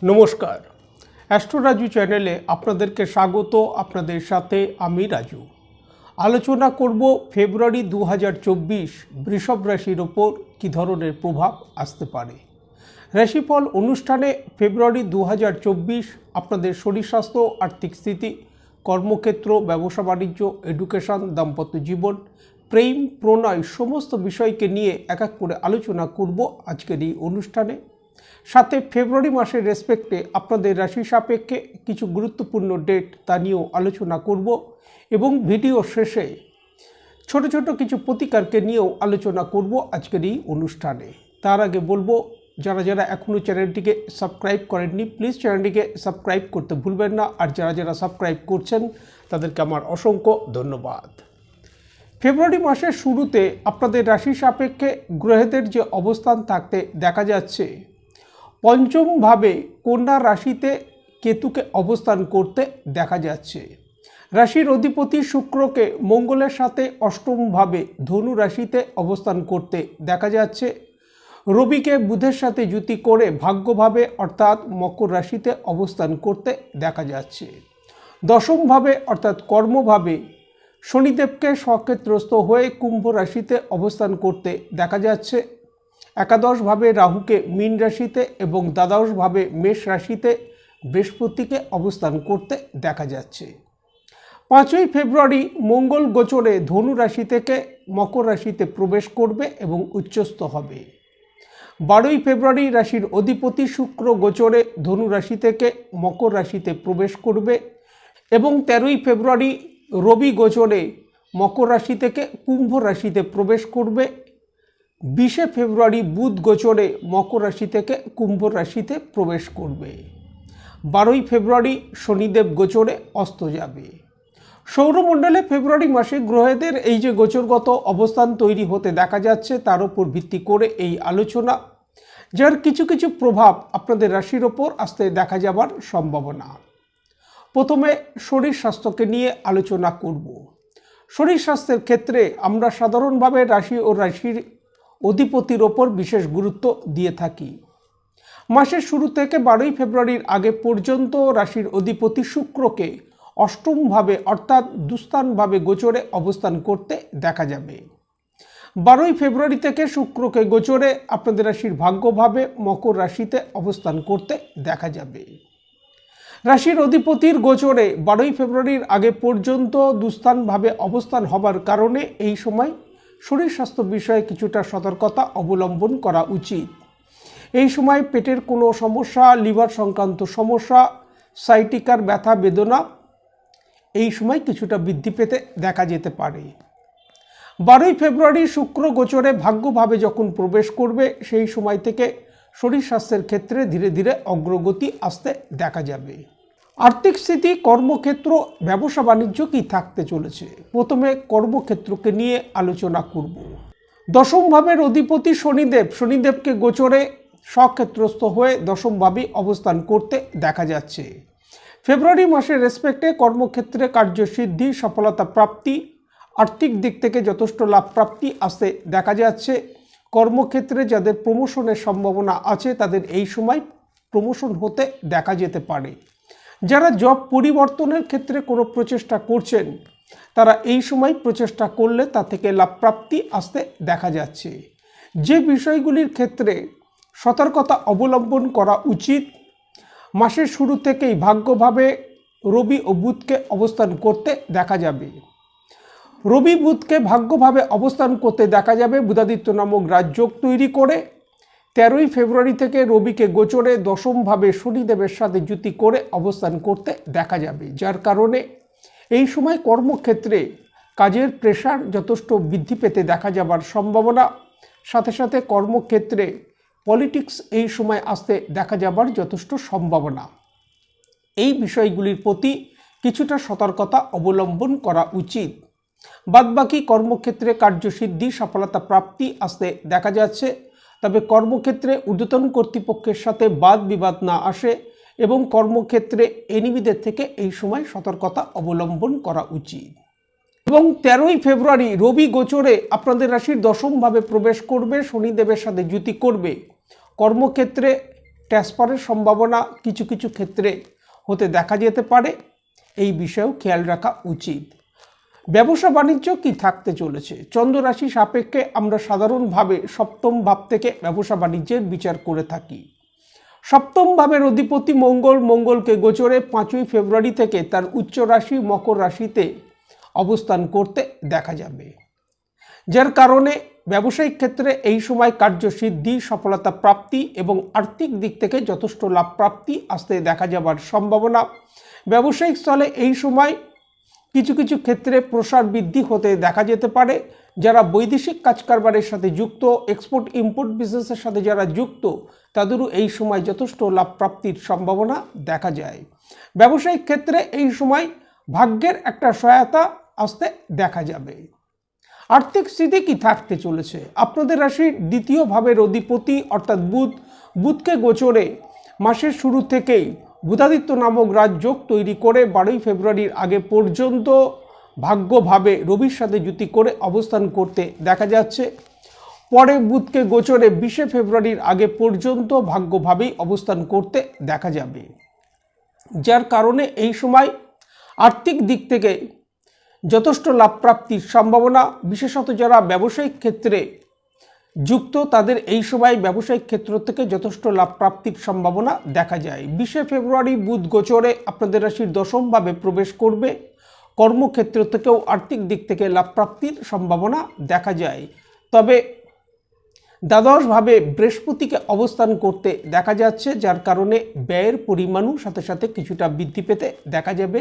নমস্কার, অ্যাস্ট্রো রাজু চ্যানেলে আপনাদেরকে স্বাগত। আপনাদের সাথে আমি রাজু। আলোচনা করব ফেব্রুয়ারি 2024 বৃষভ রাশির ওপর কী ধরনের প্রভাব আসতে পারে। রাশিফল অনুষ্ঠানে ফেব্রুয়ারি 2024 আপনাদের শরীর স্বাস্থ্য, আর্থিক স্থিতি, কর্মক্ষেত্র, ব্যবসা বাণিজ্য, এডুকেশন, দাম্পত্য জীবন, প্রেম, প্রণয় সমস্ত বিষয়কে নিয়ে এক এক করে আলোচনা করব আজকের এই অনুষ্ঠানে। সাথে ফেব্রুয়ারি মাসের রেসপেক্টে আপনাদের রাশি সাপেক্ষে কিছু গুরুত্বপূর্ণ ডেট তা নিয়েও আলোচনা করব এবং ভিডিও শেষে ছোট ছোট কিছু প্রতিকারকে নিয়েও আলোচনা করব আজকের এই অনুষ্ঠানে। তার আগে বলবো, যারা যারা এখনও চ্যানেলটিকে সাবস্ক্রাইব করেননি প্লিজ চ্যানেলটিকে সাবস্ক্রাইব করতে ভুলবেন না, আর যারা যারা সাবস্ক্রাইব করছেন তাদেরকে আমার অসংখ্য ধন্যবাদ। ফেব্রুয়ারি মাসের শুরুতে আপনাদের রাশি সাপেক্ষে গ্রহদের যে অবস্থান থাকতে দেখা যাচ্ছে, পঞ্চমভাবে কন্যা রাশিতে কেতুকে অবস্থান করতে দেখা যাচ্ছে। রাশির অধিপতি শুক্রকে মঙ্গলের সাথে অষ্টমভাবে ধনু রাশিতে অবস্থান করতে দেখা যাচ্ছে। রবিকে বুধের সাথে যুতি করে ভাগ্যভাবে অর্থাৎ মকর রাশিতে অবস্থান করতে দেখা যাচ্ছে। দশমভাবে অর্থাৎ কর্মভাবে শনিদেবকে স্বক্ষেত্রস্থ হয়ে কুম্ভ রাশিতে অবস্থান করতে দেখা যাচ্ছে। একাদশভাবে রাহুকে মীন রাশিতে এবং দ্বাদশভাবে মেষ রাশিতে বৃহস্পতিকে অবস্থান করতে দেখা যাচ্ছে। 5ই ফেব্রুয়ারি মঙ্গল গোচরে ধনু রাশি থেকে মকর রাশিতে প্রবেশ করবে এবং উচ্চস্থ হবে। 12ই ফেব্রুয়ারি রাশির অধিপতি শুক্র গোচরে ধনু রাশি থেকে মকর রাশিতে প্রবেশ করবে এবং 13ই ফেব্রুয়ারি রবি গোচরে মকর রাশি থেকে কুম্ভ রাশিতে প্রবেশ করবে। 20শে ফেব্রুয়ারি বুধ গোচরে মকর রাশি থেকে কুম্ভ রাশিতে প্রবেশ করবে। 12ই ফেব্রুয়ারি শনিদেব গোচরে অস্ত যাবে। সৌরমণ্ডলে ফেব্রুয়ারি মাসে গ্রহদের এই যে গোচরগত অবস্থান তৈরি হতে দেখা যাচ্ছে, তার উপর ভিত্তি করে এই আলোচনা, যার কিছু কিছু প্রভাব আপনাদের রাশির ওপর আসতে দেখা যাবার সম্ভাবনা। প্রথমে শরীর স্বাস্থ্যকে নিয়ে আলোচনা করব। শরীর স্বাস্থ্যের ক্ষেত্রে আমরা সাধারণভাবে রাশি ও রাশির অধিপতির ওপর বিশেষ গুরুত্ব দিয়ে থাকি। মাসের শুরু থেকে 12ই ফেব্রুয়ারির আগে পর্যন্ত রাশির অধিপতি শুক্রকে অষ্টমভাবে অর্থাৎ দুস্থানভাবে গোচরে অবস্থান করতে দেখা যাবে। 12ই ফেব্রুয়ারি থেকে শুক্রকে গোচরে আপনাদের রাশির ভাগ্যভাবে মকর রাশিতে অবস্থান করতে দেখা যাবে। রাশির অধিপতির গোচরে 12ই ফেব্রুয়ারির আগে পর্যন্ত দুস্থানভাবে অবস্থান হবার কারণে এই সময় শরীর স্বাস্থ্য বিষয়ে কিছুটা সতর্কতা অবলম্বন করা উচিত। এই সময় পেটের কোনো সমস্যা, লিভার সংক্রান্ত সমস্যা, সাইটিকার ব্যথা বেদনা এই সময় কিছুটা বৃদ্ধি পেতে দেখা যেতে পারে। 12ই ফেব্রুয়ারি শুক্র গোচরে ভাগ্যভাবে যখন প্রবেশ করবে, সেই সময় থেকে শরীর স্বাস্থ্যের ক্ষেত্রে ধীরে ধীরে অগ্রগতি আসতে দেখা যাবে। আর্থিক স্থিতি, কর্মক্ষেত্র, ব্যবসা বাণিজ্য কী থাকতে চলেছে। প্রথমে কর্মক্ষেত্রকে নিয়ে আলোচনা করব। দশমভাবের অধিপতি শনিদেবকে গোচরে স্বক্ষেত্রস্থ হয়ে দশমভাবে অবস্থান করতে দেখা যাচ্ছে। ফেব্রুয়ারি মাসের রেসপেক্টে কর্মক্ষেত্রে কার্যসিদ্ধি, সফলতা প্রাপ্তি, আর্থিক দিক থেকে যথেষ্ট লাভ প্রাপ্তি আসতে দেখা যাচ্ছে। কর্মক্ষেত্রে যাদের প্রমোশনের সম্ভাবনা আছে তাদের এই সময় প্রমোশন হতে দেখা যেতে পারে। যারা জব পরিবর্তনের ক্ষেত্রে কোনো প্রচেষ্টা করছেন তারা এই সময় প্রচেষ্টা করলে তা থেকে লাভ প্রাপ্তি আসতে দেখা যাচ্ছে। যে বিষয়গুলির ক্ষেত্রে সতর্কতা অবলম্বন করা উচিত, মাসের শুরু থেকেই ভাগ্যভাবে রবি ও বুধকে অবস্থান করতে দেখা যাবে। রবি বুধকে ভাগ্যভাবে অবস্থান করতে দেখা যাবে বুধাদিত্য নামক রাজযোগ তৈরি করে। 13ই ফেব্রুয়ারি থেকে রবিকে গোচরে দশমভাবে শনিদেবের সাথে যুতি করে অবস্থান করতে দেখা যাবে, যার কারণে এই সময় কর্মক্ষেত্রে কাজের প্রেশার যথেষ্ট বৃদ্ধি পেতে দেখা যাবার সম্ভাবনা। সাথে সাথে কর্মক্ষেত্রে পলিটিক্স এই সময় আসতে দেখা যাবার যথেষ্ট সম্ভাবনা। এই বিষয়গুলির প্রতি কিছুটা সতর্কতা অবলম্বন করা উচিত। বাদবাকি কর্মক্ষেত্রে কার্যসিদ্ধি, সফলতা প্রাপ্তি আসতে দেখা যাচ্ছে। তবে কর্মক্ষেত্রে ঊর্ধ্বতন কর্তৃপক্ষের সাথে বাদ বিবাদ না আসে এবং কর্মক্ষেত্রে এনিমিদের থেকে এই সময় সতর্কতা অবলম্বন করা উচিত। এবং 13ই ফেব্রুয়ারি রবি গোচরে আপনাদের রাশির দশমভাবে প্রবেশ করবে, শনিদেবের সাথে যুতি করবে। কর্মক্ষেত্রে ট্রান্সফারের সম্ভাবনা কিছু কিছু ক্ষেত্রে হতে দেখা যেতে পারে, এই বিষয়েও খেয়াল রাখা উচিত। ব্যবসা বাণিজ্য কি থাকতে চলেছে? চন্দ্র রাশি সাপেক্ষে আমরা সাধারণভাবে সপ্তম ভাব থেকে ব্যবসা বাণিজ্যের বিচার করে থাকি। সপ্তম ভাবের অধিপতি মঙ্গলকে গোচরে 5ই ফেব্রুয়ারি থেকে তার উচ্চ রাশি মকর রাশিতে অবস্থান করতে দেখা যাবে, যার কারণে ব্যবসায়িক ক্ষেত্রে এই সময় কার্যসিদ্ধি, সফলতা প্রাপ্তি এবং আর্থিক দিক থেকে যথেষ্ট লাভ প্রাপ্তি আসতে দেখা যাবার সম্ভাবনা। ব্যবসায়িক স্থলে এই সময় কিছু কিছু ক্ষেত্রে প্রসার বৃদ্ধি হতে দেখা যেতে পারে। যারা বৈদেশিক কাজকারবারের সাথে যুক্ত, এক্সপোর্ট ইম্পোর্ট বিজনেসের সাথে যারা যুক্ত, তাদেরও এই সময় যথেষ্ট লাভ প্রাপ্তির সম্ভাবনা দেখা যায়। ব্যবসায়িক ক্ষেত্রে এই সময় ভাগ্যের একটা সহায়তা আসতে দেখা যাবে। আর্থিক স্থিতি কি থাকতে চলেছে? আপনাদের রাশির দ্বিতীয় ভাবের অধিপতি অর্থাৎ বুধকে গোচরে মাসের শুরু থেকেই বুধাদিত্য নামক রাজযোগ তৈরি করে 12ই ফেব্রুয়ারির আগে পর্যন্ত ভাগ্যভাবে রবির সাথে যুতি করে অবস্থান করতে দেখা যাচ্ছে। পরে বুধকে গোচরে 20শে ফেব্রুয়ারির আগে পর্যন্ত ভাগ্যভাবেই অবস্থান করতে দেখা যাবে, যার কারণে এই সময় আর্থিক দিক থেকে যথেষ্ট লাভ প্রাপ্তির সম্ভাবনা। বিশেষত যারা ব্যবসায়িক ক্ষেত্রে যুক্ত, তাদের এই সময় ব্যবসায়িক ক্ষেত্র থেকে যথেষ্ট লাভ প্রাপ্তির সম্ভাবনা দেখা যায়। 20শে ফেব্রুয়ারি বুধ গোচরে আপনাদের রাশির দশম ভাবে প্রবেশ করবে। কর্মক্ষেত্র থেকেও আর্থিক দিক থেকে লাভ প্রাপ্তির সম্ভাবনা দেখা যায়। তবে দ্বাদশভাবে বৃহস্পতিকে অবস্থান করতে দেখা যাচ্ছে, যার কারণে ব্যয়ের পরিমাণও সাথে সাথে কিছুটা বৃদ্ধি পেতে দেখা যাবে।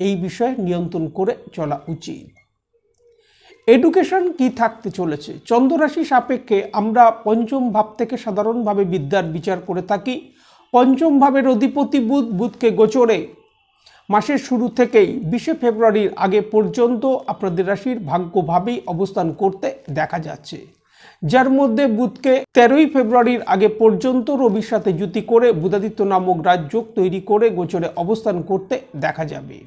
এই বিষয়ে নিয়ন্ত্রণ করে চলা উচিত। এডুকেশন কি থাকতে চলেছে? চন্দ্র রাশি সাপেক্ষে আমরা পঞ্চম ভাব থেকে সাধারণভাবে বিদ্যার বিচার করে থাকি। পঞ্চম ভাবের অধিপতি বুধকে গোচরে মাসের শুরু থেকেই 20শে ফেব্রুয়ারির আগে পর্যন্ত আপনাদের রাশির ভাগ্যভাবেই অবস্থান করতে দেখা যাচ্ছে, যার মধ্যে বুধকে 13ই ফেব্রুয়ারির আগে পর্যন্ত রবির সাথে যুতি করে বুধাদিত্য নামক রাজযোগ তৈরি করে গোচরে অবস্থান করতে দেখা যাবে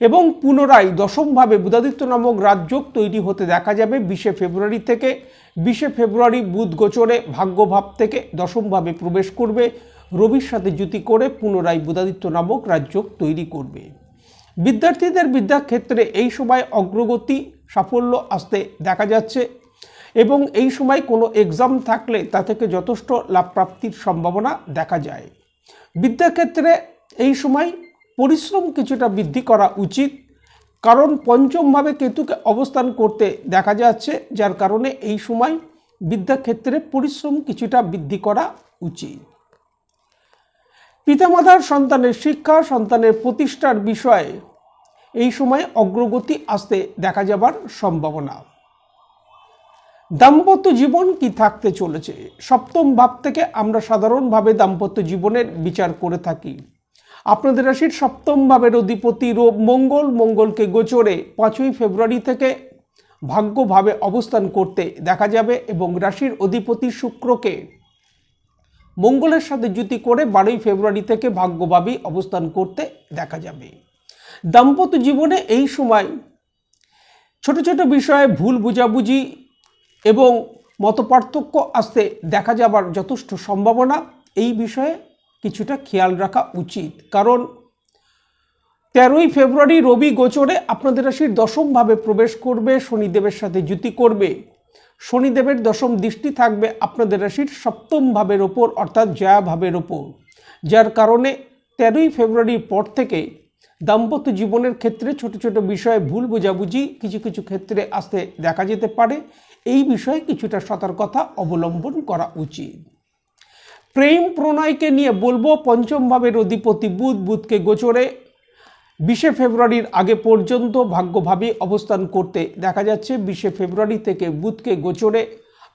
এবং পুনরায় দশমভাবে বুধাদিত্য নামক রাজযোগ তৈরি হতে দেখা যাবে 20শে ফেব্রুয়ারি থেকে। 20শে ফেব্রুয়ারি বুধ গোচরে ভাগ্যভাব থেকে দশমভাবে প্রবেশ করবে, রবির সাথে যুতি করে পুনরায় বুধাদিত্য নামক রাজযোগ তৈরি করবে। বিদ্যার্থীদের বিদ্যাক্ষেত্রে এই সময় অগ্রগতি, সাফল্য আসতে দেখা যাচ্ছে এবং এই সময় কোনো এক্সাম থাকলে তা থেকে যথেষ্ট লাভ প্রাপ্তির সম্ভাবনা দেখা যায়। বিদ্যাক্ষেত্রে এই সময় পরিশ্রম কিছুটা বৃদ্ধি করা উচিত, কারণ পঞ্চমভাবে কেতুকে অবস্থান করতে দেখা যাচ্ছে, যার কারণে এই সময় বিদ্যাক্ষেত্রে পরিশ্রম কিছুটা বৃদ্ধি করা উচিত। পিতামাতার সন্তানের শিক্ষা, সন্তানের প্রতিষ্ঠার বিষয়ে এই সময় অগ্রগতি আসতে দেখা যাবার সম্ভাবনা। দাম্পত্য জীবন কি থাকতে চলেছে? সপ্তম ভাব থেকে আমরা সাধারণভাবে দাম্পত্য জীবনের বিচার করে থাকি। আপনাদের রাশির সপ্তম ভাবের অধিপতি মঙ্গলকে গোচরে 5ই ফেব্রুয়ারি থেকে ভাগ্যভাবে অবস্থান করতে দেখা যাবে এবং রাশির অধিপতি শুক্রকে মঙ্গলের সাথে যুতি করে 12ই ফেব্রুয়ারি থেকে ভাগ্যভাবেই অবস্থান করতে দেখা যাবে। দাম্পত্য জীবনে এই সময় ছোট ছোট বিষয়ে ভুল বোঝাবুঝি এবং মতপার্থক্য আসতে দেখা যাবার যথেষ্ট সম্ভাবনা। এই বিষয়ে কিছুটা খেয়াল রাখা উচিত, কারণ 13ই ফেব্রুয়ারি রবি গোচরে আপনাদের রাশির দশমভাবে প্রবেশ করবে, শনিদেবের সাথে যুতি করবে। শনিদেবের দশম দৃষ্টি থাকবে আপনাদের রাশির সপ্তম ভাবের ওপর অর্থাৎ জয়া ভাবের ওপর, যার কারণে 13ই ফেব্রুয়ারির পর থেকে দাম্পত্য জীবনের ক্ষেত্রে ছোট ছোট বিষয়ে ভুল বোঝাবুঝি কিছু কিছু ক্ষেত্রে আসতে দেখা যেতে পারে। এই বিষয়ে কিছুটা সতর্কতা অবলম্বন করা উচিত। প্রেম প্রণয়কে নিয়ে বলবো, পঞ্চম ভাবের অধিপতি বুধকে গোচরে 20শে ফেব্রুয়ারির আগে পর্যন্ত ভাগ্যভাবে অবস্থান করতে দেখা যাচ্ছে। 20শে ফেব্রুয়ারি থেকে বুধকে গোচরে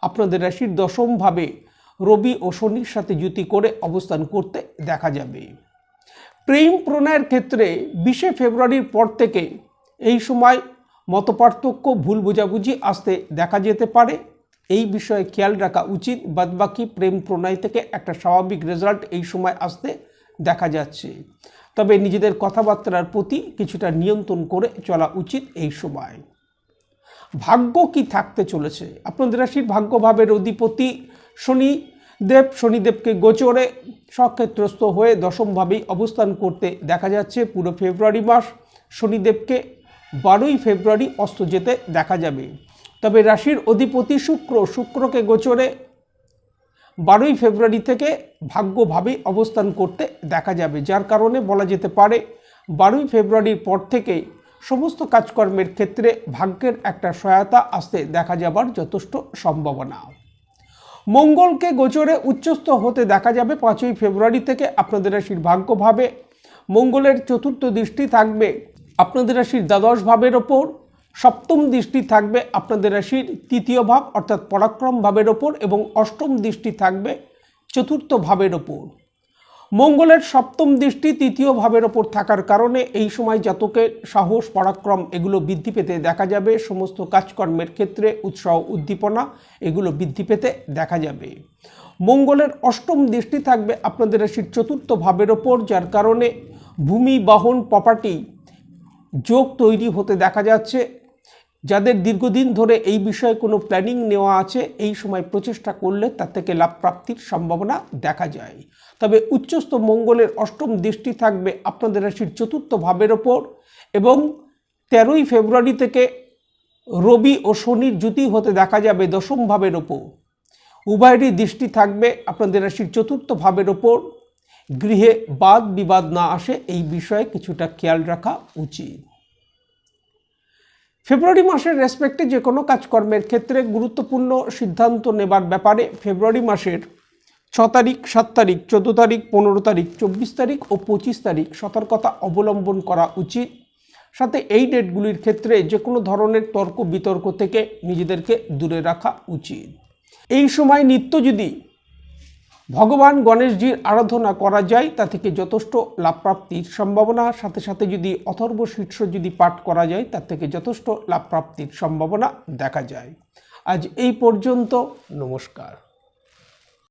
আপনাদের রাশির দশম ভাবে রবি ও শনির সাথে যুতি করে অবস্থান করতে দেখা যাবে। প্রেম প্রণয়ের ক্ষেত্রে 20শে ফেব্রুয়ারির পর থেকে এই সময় মতপার্থক্য, ভুল বোঝাবুঝি আসতে দেখা যেতে পারে। এই বিষয়ে খেয়াল রাখা উচিত। বাদবাকি প্রেম প্রণয় থেকে একটা স্বাভাবিক রেজাল্ট এই সময় আসতে দেখা যাচ্ছে, তবে নিজেদের কথাবার্তার প্রতি কিছুটা নিয়ন্ত্রণ করে চলা উচিত এই সময়। ভাগ্য কি থাকতে চলেছে? আপনাদের রাশির ভাগ্যভাবের অধিপতি শনি দেব শনিদেবকে গোচরে সক্ষেত্রস্থ হয়ে দশমভাবেই অবস্থান করতে দেখা যাচ্ছে পুরো ফেব্রুয়ারি মাস। শনিদেবকে 12ই ফেব্রুয়ারি অস্ত যেতে দেখা যাবে। তবে রাশির অধিপতি শুক্রকে গোচরে 12ই ফেব্রুয়ারি থেকে ভাগ্যভাবে অবস্থান করতে দেখা যাবে, যার কারণে বলা যেতে পারে 12ই ফেব্রুয়ারির পর থেকে সমস্ত কাজকর্মের ক্ষেত্রে ভাগ্যের একটা সহায়তা আসতে দেখা যাবার যথেষ্ট সম্ভাবনা। মঙ্গলকে গোচরে উচ্চস্থ হতে দেখা যাবে 5ই ফেব্রুয়ারি থেকে আপনাদের রাশির ভাগ্যভাবে। মঙ্গলের চতুর্থ দৃষ্টি থাকবে আপনাদের রাশির দ্বাদশ ভাবের ওপর, সপ্তম দৃষ্টি থাকবে আপনাদের রাশির তৃতীয় ভাব অর্থাৎ পরাক্রম ভাবের ওপর এবং অষ্টম দৃষ্টি থাকবে চতুর্থ ভাবের ওপর। মঙ্গলের সপ্তম দৃষ্টি তৃতীয় ভাবের ওপর থাকার কারণে এই সময় জাতকের সাহস পরাক্রম এগুলো বৃদ্ধি পেতে দেখা যাবে। সমস্ত কাজকর্মের ক্ষেত্রে উৎসাহ উদ্দীপনা এগুলো বৃদ্ধি পেতে দেখা যাবে। মঙ্গলের অষ্টম দৃষ্টি থাকবে আপনাদের রাশির চতুর্থ ভাবের ওপর, যার কারণে ভূমি বাহন প্রপার্টি যোগ তৈরি হতে দেখা যাচ্ছে। যাদের দীর্ঘদিন ধরে এই বিষয়ে কোনো প্ল্যানিং নেওয়া আছে, এই সময় প্রচেষ্টা করলে তার থেকে লাভ প্রাপ্তির সম্ভাবনা দেখা যায়। তবে উচ্চস্থ মঙ্গলের অষ্টম দৃষ্টি থাকবে আপনাদের রাশির চতুর্থ ভাবের ওপর এবং 13ই ফেব্রুয়ারি থেকে রবি ও শনির জুতি হতে দেখা যাবে দশম ভাবের ওপর। উভয়েরই দৃষ্টি থাকবে আপনাদের রাশির চতুর্থ ভাবের ওপর। গৃহে বাদ বিবাদ না আসে এই বিষয়ে কিছুটা খেয়াল রাখা উচিত। ফেব্রুয়ারি মাসের রেসপেক্টে যে কোনো কাজকর্মের ক্ষেত্রে গুরুত্বপূর্ণ সিদ্ধান্ত নেবার ব্যাপারে ফেব্রুয়ারি মাসের 6 তারিখ, 7 তারিখ, 14 তারিখ, 15 তারিখ, 24 তারিখ ও 25 তারিখ সতর্কতা অবলম্বন করা উচিত। সাথে এই ডেটগুলির ক্ষেত্রে যে কোনো ধরনের তর্ক বিতর্ক থেকে নিজেদেরকে দূরে রাখা উচিত। এই সময় নিত্য যদি ভগবান গণেশজির আরাধনা করা যায় তা থেকে যথেষ্ট লাভপ্রাপ্তির সম্ভাবনা, সাথে সাথে যদি অথর্ব শীর্ষ যদি পাঠ করা যায় তার থেকে যথেষ্ট লাভপ্রাপ্তির সম্ভাবনা দেখা যায়। আজ এই পর্যন্ত, নমস্কার।